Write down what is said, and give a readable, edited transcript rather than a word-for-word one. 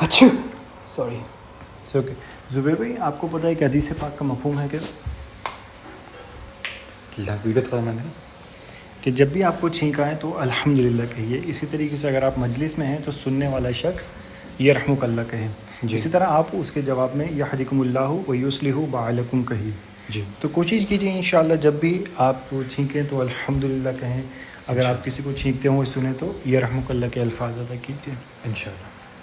अच्छा sorry okay. Zubair भाई, आपको पता है कि हदीस पाक का मफ़हूम है क्या? वीडियो थोड़ा मैंने कि जब भी आपको छींक आए तो अल्हम्दुलिल्लाह कहिए। इसी तरीके से अगर आप मजलिस में हैं तो सुनने वाला शख्स यरहमुकल्लाह कहें। जी। इसी तरह आप उसके जवाब में यहदिकुमुल्लाहु व युस्लिहु बालकुम कहिए। जी तो कोशिश कीजिए इंशाअल्लाह जब भी आप छींकें तो अल्हम्दुलिल्लाह कहें। अगर आप किसी को छींकते हुए सुने तो यरहमुकल्लाह के अल्फाज अदा कीजिए इंशाअल्लाह।